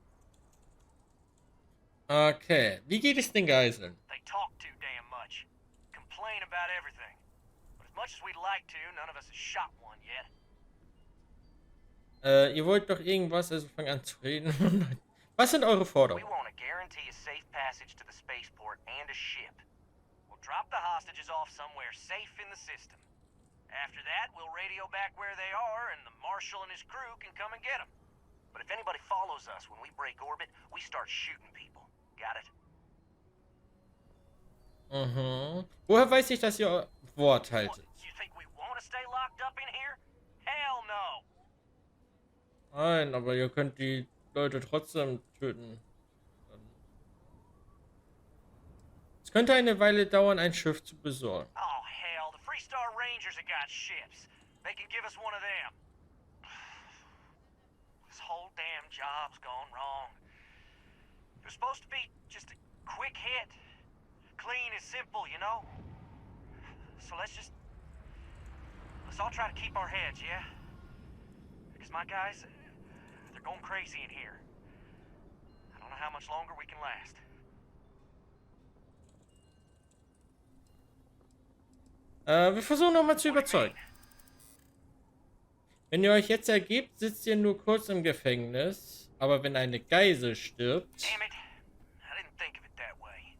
Okay, wie geht es den Geiseln? They talk too damn much. Complain about everything. But as much as we'd like to, none of us has shot one yet. Ihr wollt doch irgendwas, also fang an zu reden. Was sind eure We Forderungen? want to guarantee a safe passage to the spaceport and a ship. We'll drop the hostages off somewhere safe in the system. After that, we'll radio back where they are, and the Marshal and his crew can come and get them. But if anybody follows us when we break orbit, we start shooting people. Got it? Mhm. Woher weiß ich, dass ihr Wort haltet? You think we want to stay locked up in here? Hell no! Nein, aber ihr könnt die Leute trotzdem töten. Es könnte eine Weile dauern, ein Schiff zu besorgen. Oh, hell, the Freestar Rangers have got ships. They can give us one of them. This whole damn job's gone wrong. It was supposed to be just a quick hit. Clean and simple, you know? So let's all try to keep our heads, yeah? Because my guys, they're going crazy in here. I don't know how much longer we can last. Wir versuchen nochmal zu überzeugen. Wenn ihr euch jetzt ergebt, sitzt ihr nur kurz im Gefängnis. Aber wenn eine Geisel stirbt... Damn it. I didn't think of it that way.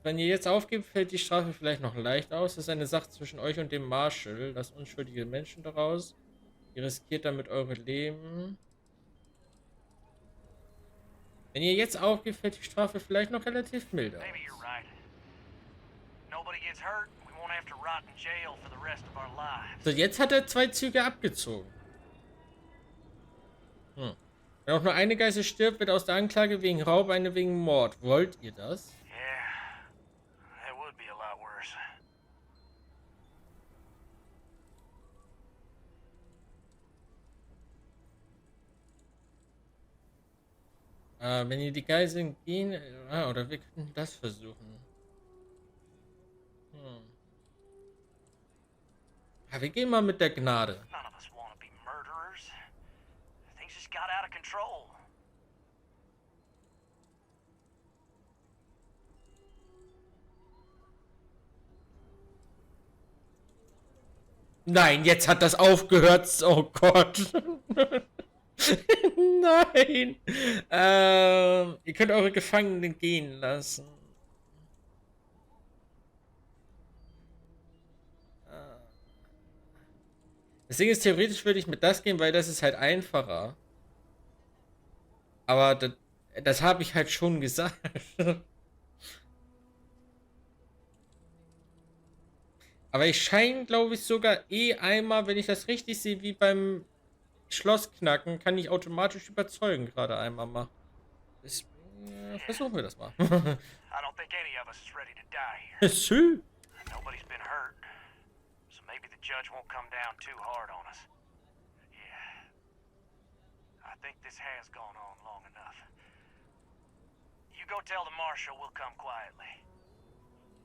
Wenn ihr jetzt aufgebt, fällt die Strafe vielleicht noch leicht aus. Das ist eine Sache zwischen euch und dem Marshal. Lasst unschuldige Menschen daraus. Ihr riskiert damit eure Leben. Wenn ihr jetzt aufgebt, fällt die Strafe vielleicht noch relativ milder aus. Maybe you're right. nobody gets hurt, we won't have to rot in jail for the rest of our lives. So, jetzt hat er 2 Züge abgezogen. Wenn auch nur eine Geisel stirbt, wird aus der Anklage wegen Raub eine wegen Mord. Wollt ihr das? Yeah, that would be a lot worse. Wenn ihr die Geiseln gehen... oder wir könnten das versuchen. Wir gehen mal mit der Gnade. None of us want to be murderers. Things just got out of control. Nein, jetzt hat das aufgehört. Oh Gott. Nein. Ihr könnt eure Gefangenen gehen lassen. Das Ding ist, theoretisch würde ich mit das gehen, weil das ist halt einfacher. Aber das habe ich halt schon gesagt. Aber ich scheine, glaube ich, sogar einmal, wenn ich das richtig sehe, wie beim Schlossknacken, kann ich automatisch überzeugen, gerade einmal mal. Versuchen wir das mal. I don't think any of us is ready to die here. Sü. Nobody's been hurt, so maybe the judge won't come down too hard on us. Yeah, I think this has gone on long enough. You go tell the marshal we'll come quietly.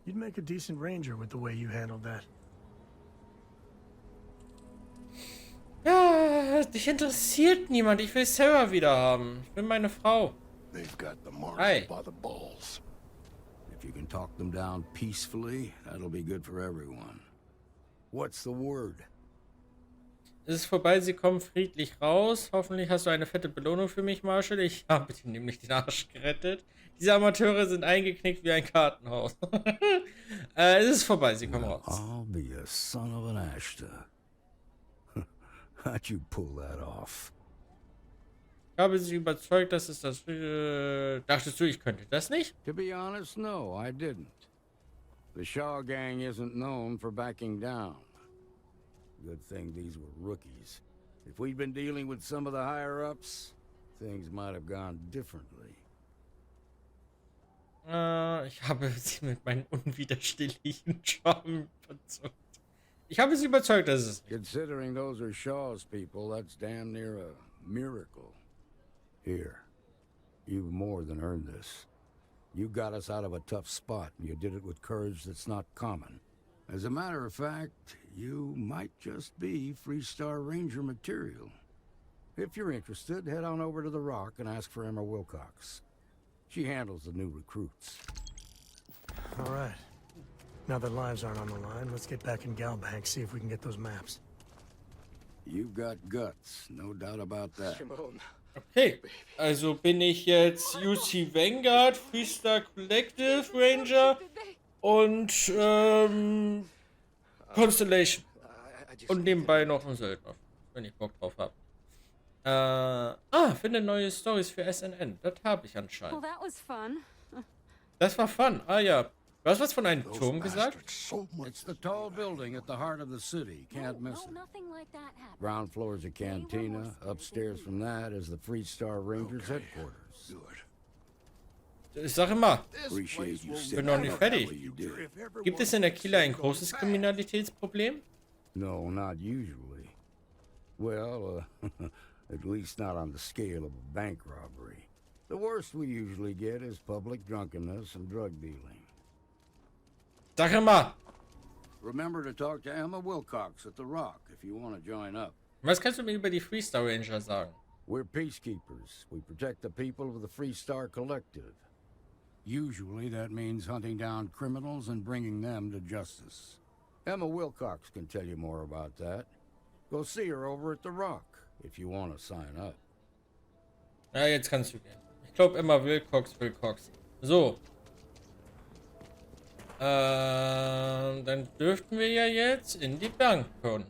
You'd make a decent ranger with the way you handled that. Ja, dich interessiert niemand. Ich will Sarah wieder haben. Ich will meine Frau. They've got the marshal Hi. by the balls. If you can talk them down peacefully, that'll be good for everyone. What's the word? Es ist vorbei, sie kommen friedlich raus. Hoffentlich hast du eine fette Belohnung für mich, Marshall. Ich habe dir nämlich den Arsch gerettet. Diese Amateure sind eingeknickt wie ein Kartenhaus. Es ist vorbei, sie kommen raus. I'll be a son of an Ashta. How'd you pull that off? Ich habe sie überzeugt, dass es das... dachtest du, ich könnte das nicht? To be honest, no, I didn't. The Shaw gang isn't known for backing down. Good thing these were rookies. If we'd been dealing with some of the higher-ups, things might have gone differently. Ich habe sie mit meinen unwiderstehlichen Charme überzeugt. Ich habe sie überzeugt, dass es... Considering those are Shaw's people, that's damn near a miracle. Here, you've more than earned this. You got us out of a tough spot, and you did it with courage that's not common. As a matter of fact, you might just be Freestar Ranger material. If you're interested, head on over to the Rock and ask for Emma Wilcox. She handles the new recruits. All right. Now that lives aren't on the line, let's get back in Galbank, see if we can get those maps. You've got guts, no doubt about that. Okay, also bin ich jetzt UC Vanguard, Freestar Collective Ranger und Constellation. Und nebenbei noch ein Söldner, wenn ich Bock drauf habe. Finde neue Stories für SNN. Das habe ich anscheinend. Well, that was fun. Das war fun. Ah ja. Du hast was von einem Turm gesagt? It's the tall building at the heart of the city. Can't miss it. Nothing like that happened. Ground floor is a cantina. Upstairs from that is the Freestar Rangers headquarters. Ich sage immer, Appreciate you bin noch nicht fertig. what you did. Gibt es in der Kieler ein großes Kriminalitätsproblem? No, not usually. Well, at least not on the scale of a bank robbery. The worst we usually get is public drunkenness and drug dealing. Sag immer. Remember to talk to Emma Wilcox at the Rock if you want to join up. Was kannst du mir über die Freestar Ranger sagen? We're peacekeepers. We protect the people of the Freestar Collective. Usually that means hunting down criminals and bringing them to justice. Emma Wilcox can tell you more about that. Go see her over at the Rock if you want to sign up. Ja, jetzt kannst du gehen. Ich glaube immer Wilcox. So. Dann dürften wir ja jetzt in die Bank können.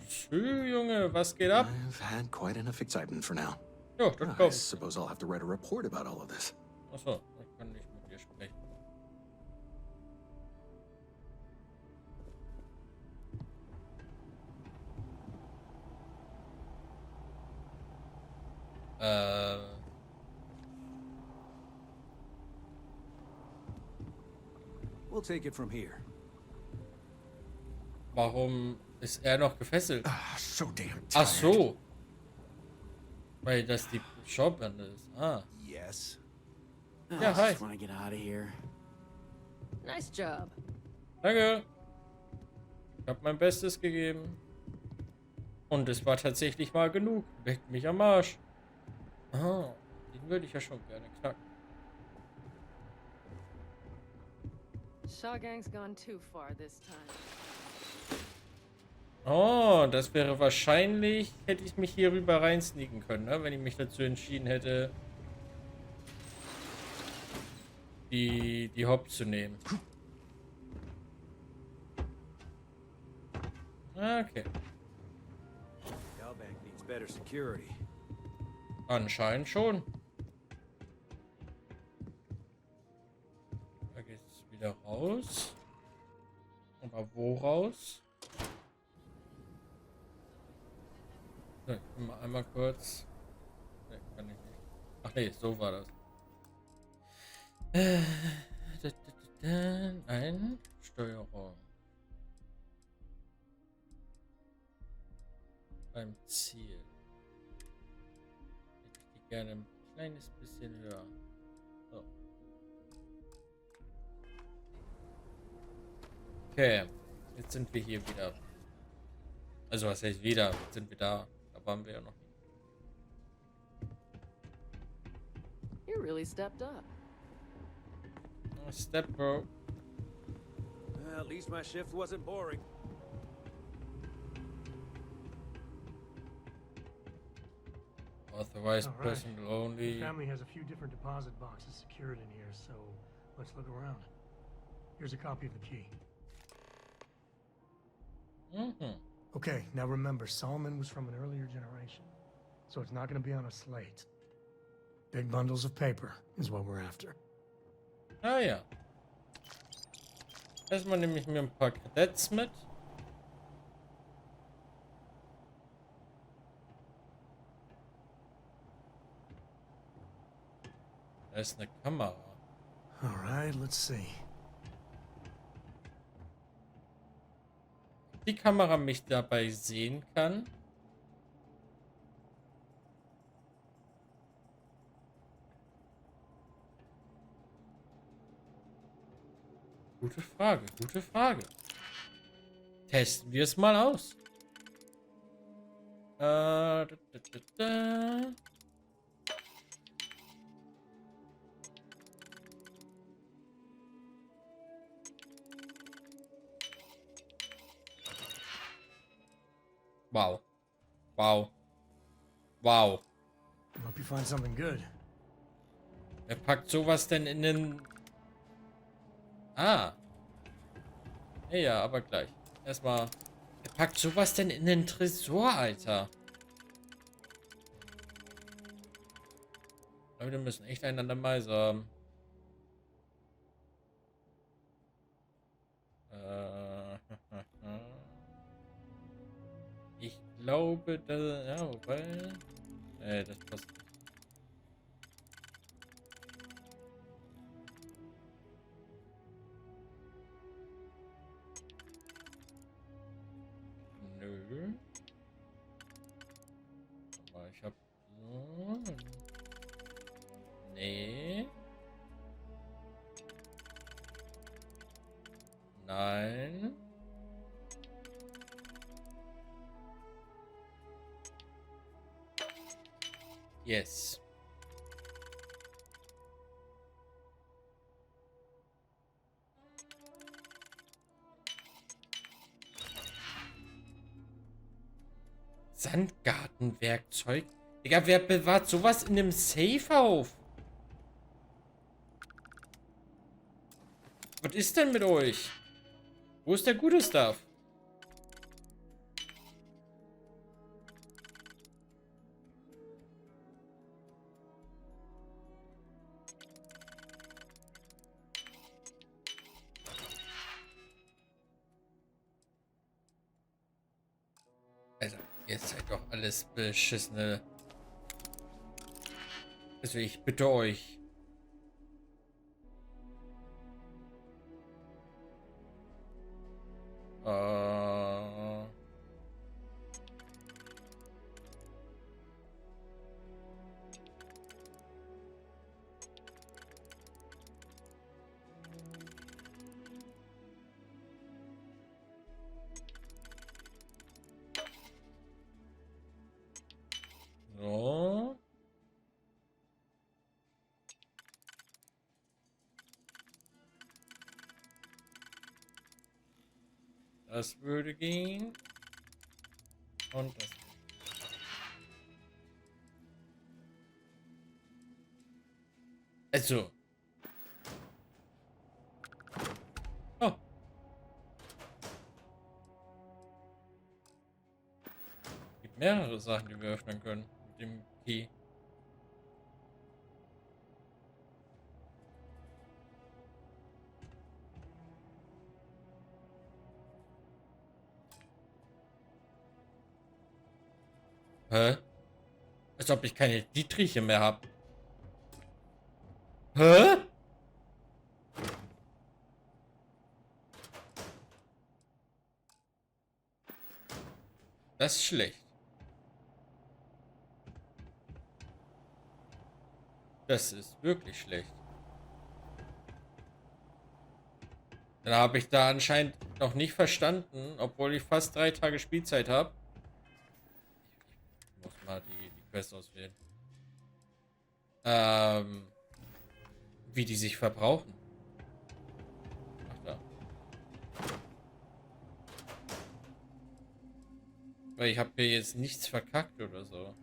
Schön, Junge, was geht ab? I've had quite enough excitement for now. Jo, das I kommt. suppose I'll have to write a report about all of this. Achso, ich kann nicht mit dir sprechen. We'll take it from here. Warum ist er noch gefesselt? So damn tired. Ach so. Weil das die Showbande ist. Ah. Yes. Ja, hi. Just want to get out of here. Nice job. Danke. Ich habe mein Bestes gegeben. Und es war tatsächlich mal genug. Leckt mich am Arsch. Ah, den würde ich ja schon gerne knacken. Shaw Gang's gone too far this time. Oh, das wäre wahrscheinlich, hätte ich mich hier rüber reinsneaken können, ne? Wenn ich mich dazu entschieden hätte, die Hop zu nehmen. Okay. Bank needs better security. Anscheinend schon. Da geht's wieder raus. Aber wo raus? So, ich will mal einmal kurz. Ne, kann ich nicht. Ach nee, so war das. Nein, Steuerung. Beim Ziel. Hätte ich die gerne ein kleines bisschen höher. So. Okay, jetzt sind wir hier wieder. Also was heißt wieder? Jetzt sind wir da. Da waren wir ja noch nicht. You really stepped up. Step bro. Well, at least my shift wasn't boring. Authorized All right. personnel only. The family has a few different deposit boxes secured in here, so let's look around. Here's a copy of the key. Okay, now remember, Solomon was from an earlier generation, so it's not going to be on a slate. Big bundles of paper is what we're after. Ah ja. Erstmal nehme ich mir ein paar Kadetts mit. Da ist eine Kamera. All right, let's see. Die Kamera mich dabei sehen kann. Gute Frage, gute Frage. Testen wir es mal aus. Da. Wow. Wow. Wow. Hope you find something good. Wer packt sowas denn in den... Ah. Ja, aber gleich. Erstmal... Wer packt sowas denn in den Tresor, Alter? Leute müssen echt einander Mais haben. Ich glaube, dass... Ja, wobei... Nee, das passt nicht. Nö. Aber ich hab... So. Nee. Nein. Yes. Sandgartenwerkzeug? Digga, wer bewahrt sowas in einem Safe auf? Was ist denn mit euch? Wo ist der gute Stuff? Also, ihr seid doch alles beschissene. Also, ich bitte euch. So. Das würde gehen. Und das. Also. Oh. Es gibt mehrere Sachen, die wir öffnen können. Mit dem Key. Hä? Als ob ich keine Dietriche mehr habe. Hä? Das ist schlecht. Das ist wirklich schlecht. Dann habe ich da anscheinend noch nicht verstanden, obwohl ich fast 3 Tage Spielzeit habe. Ich muss mal die Quest auswählen. Wie die sich verbrauchen. Ach da. Weil ich habe hier jetzt nichts verkackt oder so.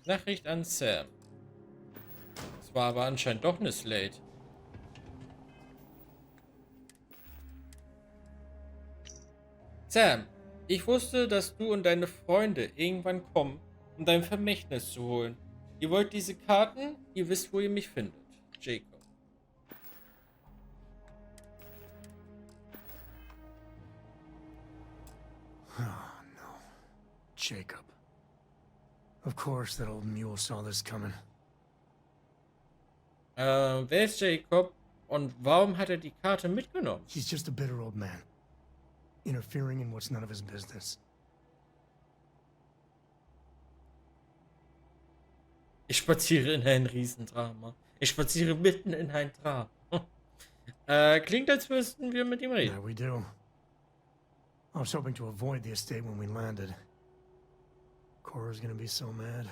Nachricht an Sam. Das war aber anscheinend doch eine Slate. Sam, ich wusste, dass du und deine Freunde irgendwann kommen, um dein Vermächtnis zu holen. Ihr wollt diese Karten? Ihr wisst, wo ihr mich findet. Jacob. Oh, no. Jacob. Of course that old mule saw this coming. Wer ist Jacob? Und warum hat er die Karte mitgenommen? He's just a bitter old man. Interfering in what's none of his business. Ich spaziere in ein Riesendrama. Ich spaziere mitten in ein Drama. Klingt, als müssten wir mit ihm reden. Yeah, we do. I was hoping to avoid the estate when we landed. Cora's gonna be so mad.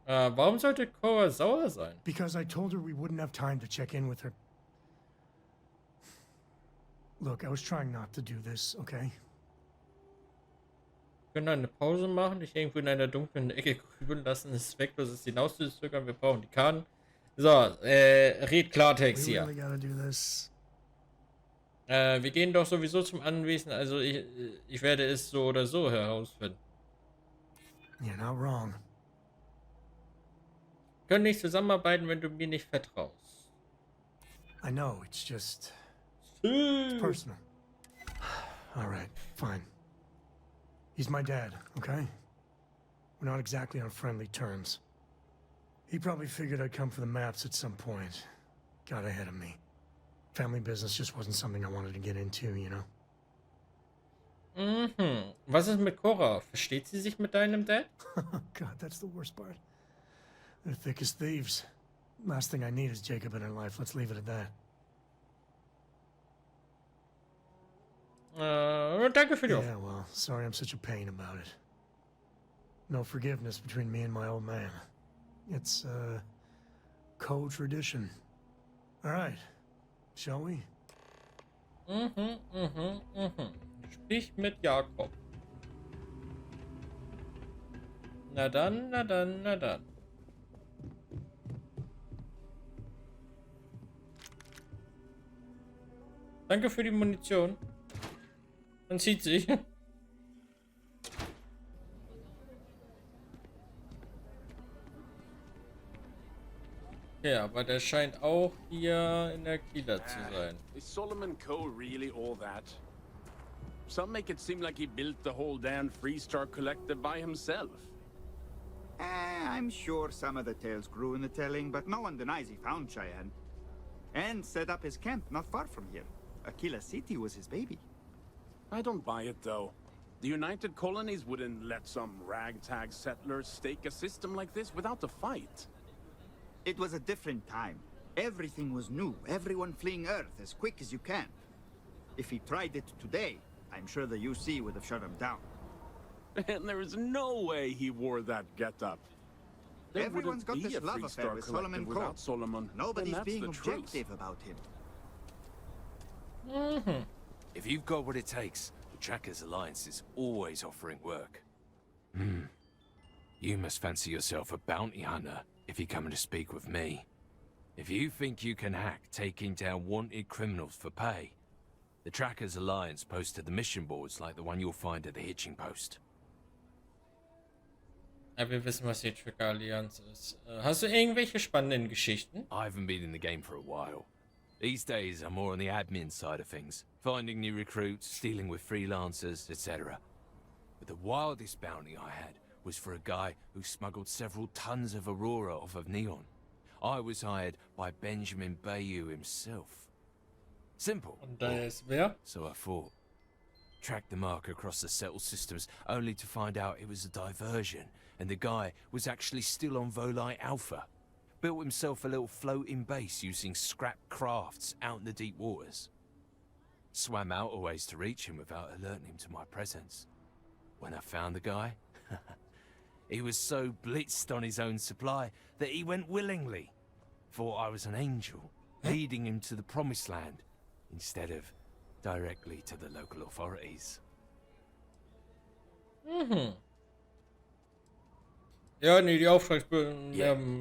Warum sollte Cora sauer sein? Because I told her we wouldn't have time to check in with her. Look, I was trying not to do this, okay? Wir können eine Pause machen, dich irgendwo in einer dunklen Ecke grübeln lassen, es ist zwecklos, es hinauszuzögern, wir brauchen die Karten. So, red Klartext hier. We really gotta do this. Wir gehen doch sowieso zum Anwesen, also ich werde es so oder so herausfinden. You're not wrong. Wir können nicht zusammenarbeiten, wenn du mir nicht vertraust. I know, it's just... It's personal. All right, fine. He's my dad, okay? We're not exactly on friendly terms. He probably figured I'd come for the maps at some point. Got ahead of me. Family business just wasn't something I wanted to get into, you know? Mhm. Was ist mit Cora? Versteht sie sich mit deinem Dad? God, that's the worst part. They're thick as thieves. Last thing I need is Jacob in her life. Let's leave it at that. Danke für die Yeah, well, sorry I'm such a pain about it. No forgiveness between me and my old man. It's, co-tradition. All right, shall we? Sprich mit Jakob. Na dann, na dann, na dann. Danke für die Munition. Man zieht sich. Ja, aber der scheint auch hier in der Kieler zu sein. Is Solomon Co. really all that? Some make it seem like he built the whole damn Freestar Collective by himself. I'm sure some of the tales grew in the telling, but no one denies he found Cheyenne. And set up his camp not far from here. Aquila City was his baby. I don't buy it, though. The United Colonies wouldn't let some ragtag settlers stake a system like this without a fight. It was a different time. Everything was new, everyone fleeing Earth as quick as you can. If he tried it today, I'm sure the UC would have shut him down. And there is no way he wore that getup. Everyone's got this love affair with Solomon Cole. Solomon. Nobody's being objective about him. If you've got what it takes, the Trackers Alliance is always offering work. You must fancy yourself a bounty hunter if you're coming to speak with me. If you think you can hack taking down wanted criminals for pay, the Trackers Alliance posted the mission boards like the one you'll find at the hitching post. Ja, wir wissen, was die Tracker Allianz ist. Hast du irgendwelche spannenden Geschichten? I haven't been in the game for a while. These days, I'm more on the admin side of things, finding new recruits, dealing with freelancers, etc. But the wildest bounty I had was for a guy who smuggled several tons of Aurora off of Neon. I was hired by Benjamin Bayou himself. Simple. Und da ist wer? So I thought. Tracked the mark across the settled systems, only to find out it was a diversion, and the guy was actually still on Volite Alpha. Built himself a little floating base using scrap crafts out in the deep waters. Swam out a ways to reach him without alerting him to my presence. When I found the guy, he was so blitzed on his own supply that he went willingly. Thought I was an angel, leading him to the promised land, instead of directly to the local authorities. Ja, nee, die Auftragsbögen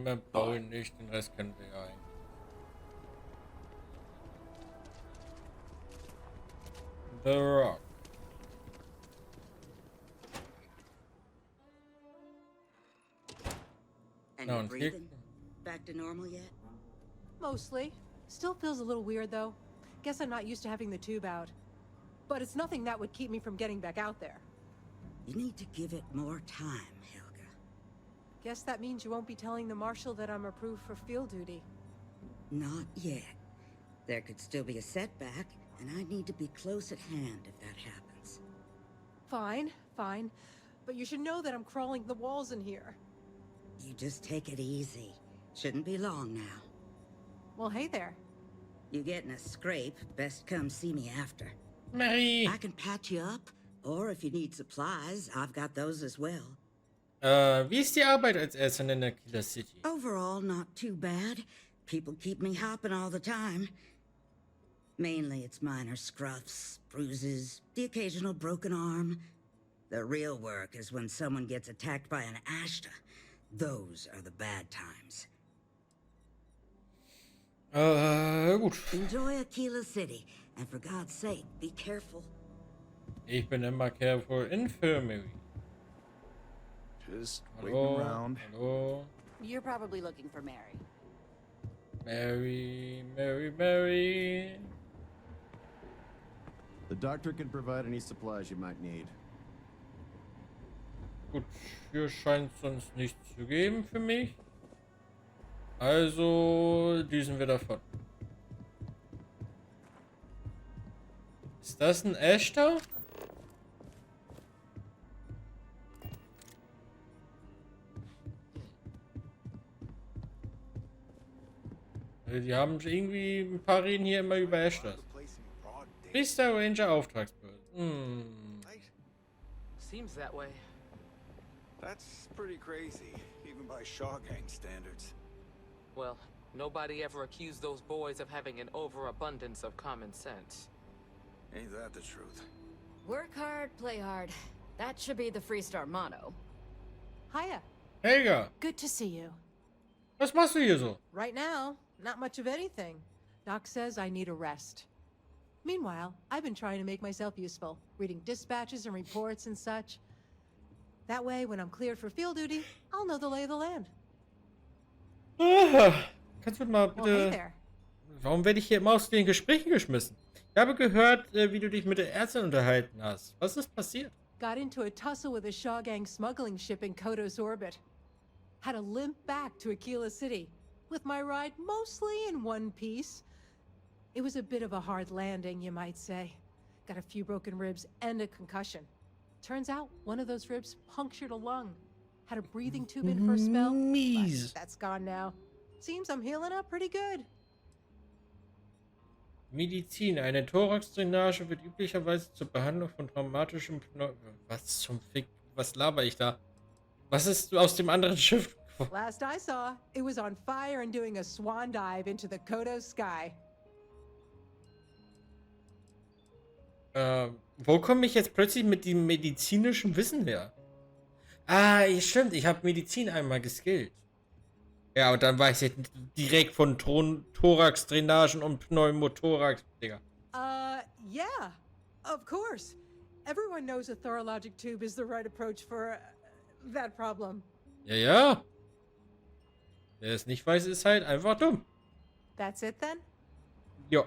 mehr brauchen nicht, den Rest kennen wir ja eigentlich. The Rock. And No, you're and breathing? Back to normal yet? Mostly. Still feels a little weird, though. Guess I'm not used to having the tube out. But it's nothing that would keep me from getting back out there. You need to give it more time, Helga. Guess that means you won't be telling the Marshal that I'm approved for field duty. Not yet. There could still be a setback, and I need to be close at hand if that happens. Fine, fine. But you should know that I'm crawling the walls in here. You just take it easy. Shouldn't be long now. Well, hey there. You get in a scrape, best come see me after. Mary! I can patch you up, or if you need supplies, I've got those as well. Wie ist die Arbeit als Erster in der Aquila City? Overall, not too bad. People keep me hopping all the time. Mainly it's minor scruffs, bruises, the occasional broken arm. The real work is when someone gets attacked by an Ashta. Those are the bad times. Gut. Enjoy Aquila City, and for God's sake, be careful. Ich bin immer careful infirmary. Just waiting around. Hallo. You're probably looking for Mary. Mary. The doctor can provide any supplies you might need. Gut, hier scheint es sonst nichts zu geben für mich. Also düsen wir davon. Ist das ein echter? Die haben irgendwie ein paar reden hier immer über Ashtas. Priester Ranger Auftragsbörse. Seems that way. That's pretty crazy, even by Shaw Gang standards. Well, nobody ever accused those boys of having an overabundance of common sense. Ain't that the truth? Work hard, play hard. That should be the Freestar motto. Hiya. Helga. Good to see you. Was machst du hier so? Right now, not much of anything. Doc says I need a rest. Meanwhile, I've been trying to make myself useful, reading dispatches and reports and such. That way, when I'm cleared for field duty, I'll know the lay of the land. Kannst du mal bitte Well, hey there. Warum werde ich hier immer aus den Gesprächen geschmissen? Ich habe gehört, wie du dich mit der Ärztin unterhalten hast. Was ist passiert? Got into a tussle with a Shaw Gang smuggling ship in Kodos orbit. Had to limp back to Aquila City, with my ride mostly in one piece. It was a bit of a hard landing, you might say. Got a few broken ribs and a concussion. Turns out one of those ribs punctured a lung. Had a breathing tube in for a spell. Mies. But that's gone now. Seems I'm healing up pretty good. Medizin. Eine Thoraxdrainage wird üblicherweise zur Behandlung von traumatischem Was zum Fick? Was laber ich da? Was ist aus dem anderen Schiff? Last I saw, it was on fire and doing a swan dive into the Kodos sky. Wo komme ich jetzt plötzlich mit dem medizinischen Wissen her? Ah, stimmt, ich habe Medizin einmal geskillt. Ja, und dann weiß ich direkt von Thorax-Drainagen und Pneumothorax, Digga. Yeah, of course. Everyone knows a thorologic tube is the right approach for that problem. Ja, ja. Wer es nicht weiß, ist halt einfach dumm. That's it then? Jo.